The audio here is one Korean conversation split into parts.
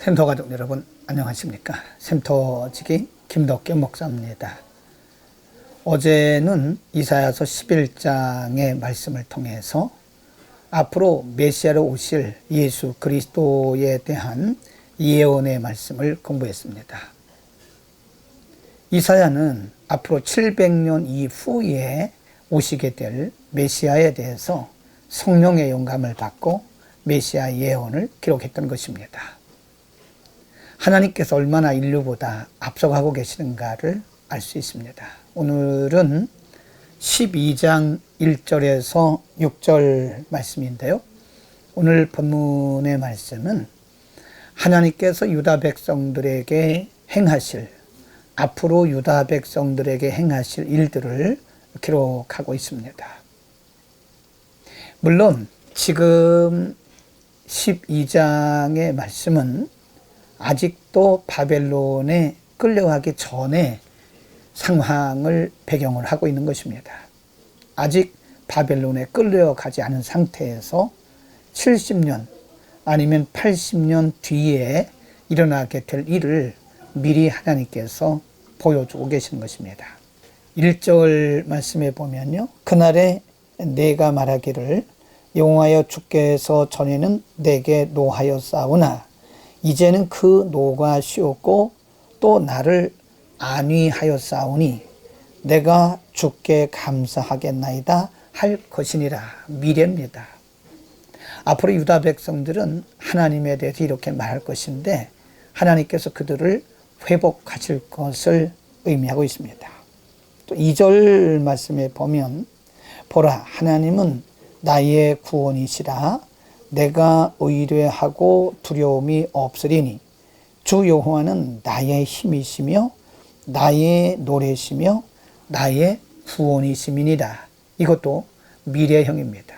샘터 가족 여러분 안녕하십니까? 샘터지기 김덕겸 목사입니다. 어제는 이사야서 11장의 말씀을 통해서 앞으로 메시아로 오실 예수 그리스도에 대한 예언의 말씀을 공부했습니다. 이사야는 앞으로 700년 이후에 오시게 될 메시아에 대해서 성령의 영감을 받고 메시아 예언을 기록했던 것입니다. 하나님께서 얼마나 인류보다 앞서가고 계시는가를 알 수 있습니다. 오늘은 12장 1절에서 6절 말씀인데요. 오늘 본문의 말씀은 하나님께서 유다 백성들에게 행하실, 앞으로 유다 백성들에게 행하실 일들을 기록하고 있습니다. 물론 지금 12장의 말씀은 아직도 바벨론에 끌려가기 전에 상황을 배경을 하고 있는 것입니다. 아직 바벨론에 끌려가지 않은 상태에서 70년 아니면 80년 뒤에 일어나게 될 일을 미리 하나님께서 보여주고 계시는 것입니다. 1절 말씀에 보면요. 그날에 내가 말하기를 여호와여 주께서 전에는 내게 노하였사오나 이제는 그 노가 쉬었고 또 나를 안위하였사오니 내가 주께 감사하겠나이다 할 것이니라. 미래입니다. 앞으로 유다 백성들은 하나님에 대해서 이렇게 말할 것인데 하나님께서 그들을 회복하실 것을 의미하고 있습니다. 또 2절 말씀에 보면 보라 하나님은 나의 구원이시라 내가 의뢰하고 두려움이 없으리니 주 여호와는 나의 힘이시며 나의 노래시며 나의 구원이심이니라. 이것도 미래형입니다.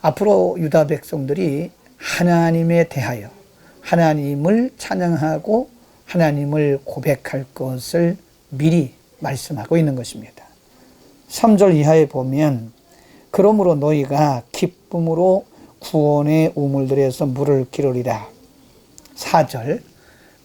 앞으로 유다 백성들이 하나님에 대하여 하나님을 찬양하고 하나님을 고백할 것을 미리 말씀하고 있는 것입니다. 3절 이하에 보면 그러므로 너희가 기쁨으로 구원의 우물들에서 물을 기르리라. 4절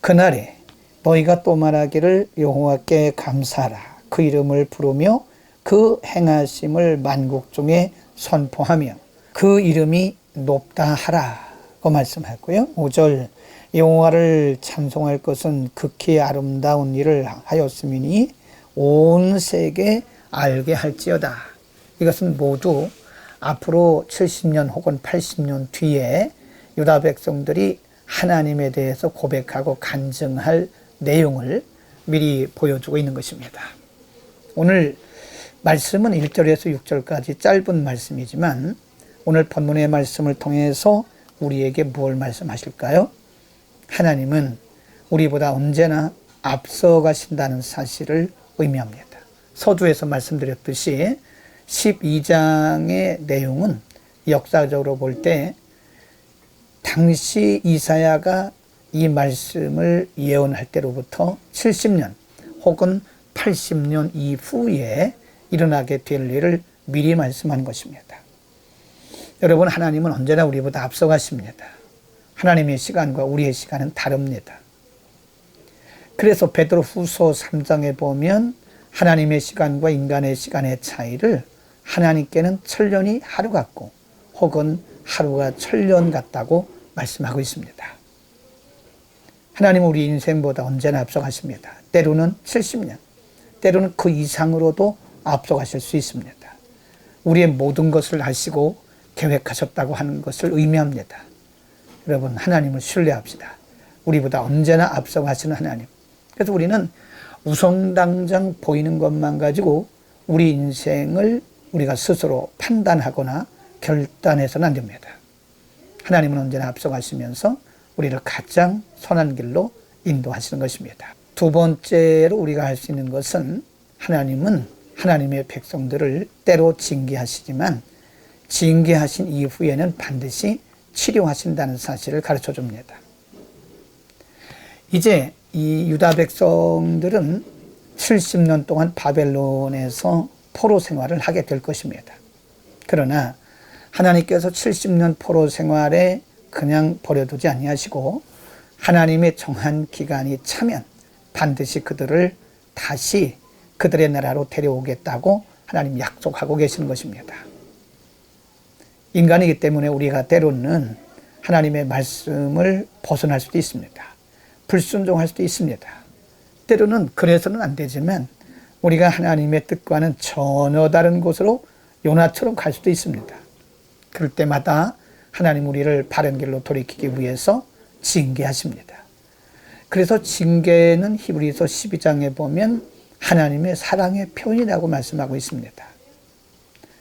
그날에 너희가 또 말하기를 여호와께 감사하라. 그 이름을 부르며 그 행하심을 만국 중에 선포하며 그 이름이 높다 하라고 말씀하고요. 5절 여호와를 찬송할 것은 극히 아름다운 일을 하였음이니 온 세계 알게 할지어다. 이것은 모두 앞으로 70년 혹은 80년 뒤에 유다 백성들이 하나님에 대해서 고백하고 간증할 내용을 미리 보여주고 있는 것입니다. 오늘 말씀은 1절에서 6절까지 짧은 말씀이지만 오늘 본문의 말씀을 통해서 우리에게 무엇을 말씀하실까요? 하나님은 우리보다 언제나 앞서가신다는 사실을 의미합니다. 서두에서 말씀드렸듯이 12장의 내용은 역사적으로 볼 때 당시 이사야가 이 말씀을 예언할 때로부터 70년 혹은 80년 이후에 일어나게 될 일을 미리 말씀한 것입니다. 여러분, 하나님은 언제나 우리보다 앞서가십니다. 하나님의 시간과 우리의 시간은 다릅니다. 그래서 베드로후서 3장에 보면 하나님의 시간과 인간의 시간의 차이를 하나님께는 천년이 하루 같고 혹은 하루가 천년 같다고 말씀하고 있습니다. 하나님은 우리 인생보다 언제나 앞서가십니다. 때로는 70년, 때로는 그 이상으로도 앞서가실 수 있습니다. 우리의 모든 것을 아시고 계획하셨다고 하는 것을 의미합니다. 여러분, 하나님을 신뢰합시다. 우리보다 언제나 앞서가시는 하나님. 그래서 우리는 우성당장 보이는 것만 가지고 우리 인생을 우리가 스스로 판단하거나 결단해서는 안 됩니다. 하나님은 언제나 앞서가시면서 우리를 가장 선한 길로 인도하시는 것입니다. 두 번째로 우리가 할 수 있는 것은 하나님은 하나님의 백성들을 때로 징계하시지만 징계하신 이후에는 반드시 치료하신다는 사실을 가르쳐 줍니다. 이제 이 유다 백성들은 70년 동안 바벨론에서 포로 생활을 하게 될 것입니다. 그러나 하나님께서 70년 포로 생활에 그냥 버려두지 아니하시고 하나님의 정한 기간이 차면 반드시 그들을 다시 그들의 나라로 데려오겠다고 하나님 약속하고 계시는 것입니다. 인간이기 때문에 우리가 때로는 하나님의 말씀을 벗어날 수도 있습니다. 불순종할 수도 있습니다. 때로는 그래서는 안 되지만 우리가 하나님의 뜻과는 전혀 다른 곳으로 요나처럼 갈 수도 있습니다. 그럴 때마다 하나님 우리를 바른 길로 돌이키기 위해서 징계하십니다. 그래서 징계는 히브리서 12장에 보면 하나님의 사랑의 표현이라고 말씀하고 있습니다.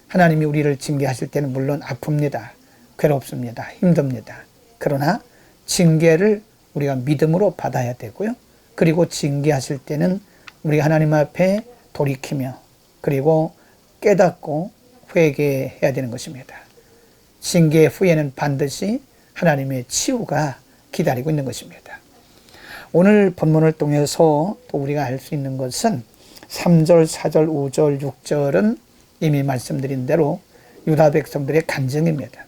하나님이 우리를 징계하실 때는 물론 아픕니다. 괴롭습니다. 힘듭니다. 그러나 징계를 우리가 믿음으로 받아야 되고요. 그리고 징계하실 때는 우리가 하나님 앞에 돌이키며 그리고 깨닫고 회개해야 되는 것입니다. 징계 후에는 반드시 하나님의 치유가 기다리고 있는 것입니다. 오늘 본문을 통해서 또 우리가 알 수 있는 것은 3절, 4절, 5절, 6절은 이미 말씀드린 대로 유다 백성들의 간증입니다.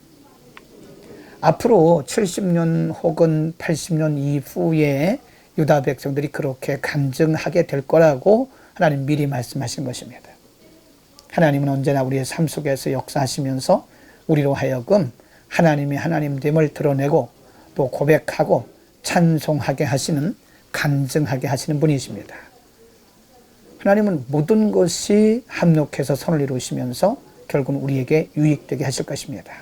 앞으로 70년 혹은 80년 이후에 유다 백성들이 그렇게 간증하게 될 거라고 하나님 미리 말씀하신 것입니다. 하나님은 언제나 우리의 삶 속에서 역사하시면서 우리로 하여금 하나님이 하나님됨을 드러내고 또 고백하고 찬송하게 하시는, 간증하게 하시는 분이십니다. 하나님은 모든 것이 합력해서 선을 이루시면서 결국은 우리에게 유익되게 하실 것입니다.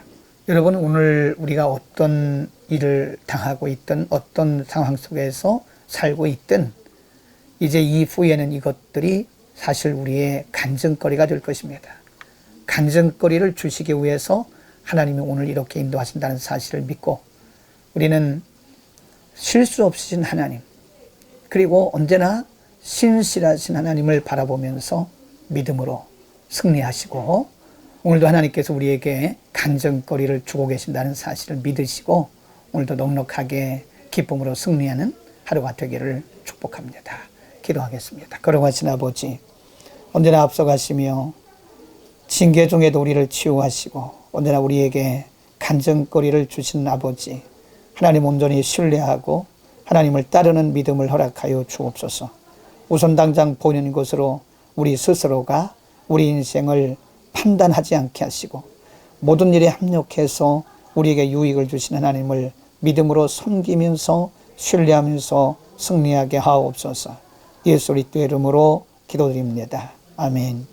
여러분, 오늘 우리가 어떤 일을 당하고 있든 어떤 상황 속에서 살고 있든 이제 이후에는 이것들이 사실 우리의 간증거리가 될 것입니다. 간증거리를 주시기 위해서 하나님이 오늘 이렇게 인도하신다는 사실을 믿고 우리는 실수 없으신 하나님, 그리고 언제나 신실하신 하나님을 바라보면서 믿음으로 승리하시고 오늘도 하나님께서 우리에게 간증거리를 주고 계신다는 사실을 믿으시고 오늘도 넉넉하게 기쁨으로 승리하는 하루가 되기를 축복합니다. 기도하겠습니다. 걸어가신 아버지, 언제나 앞서가시며 징계 중에도 우리를 치유하시고 언제나 우리에게 간증거리를 주시는 아버지, 하나님 온전히 신뢰하고 하나님을 따르는 믿음을 허락하여 주옵소서. 우선 당장 보이는 것으로 우리 스스로가 우리 인생을 판단하지 않게 하시고 모든 일에 합력해서 우리에게 유익을 주시는 하나님을 믿음으로 섬기면서 신뢰하면서 승리하게 하옵소서. 예수 그리스도의 이름으로 기도드립니다. 아멘.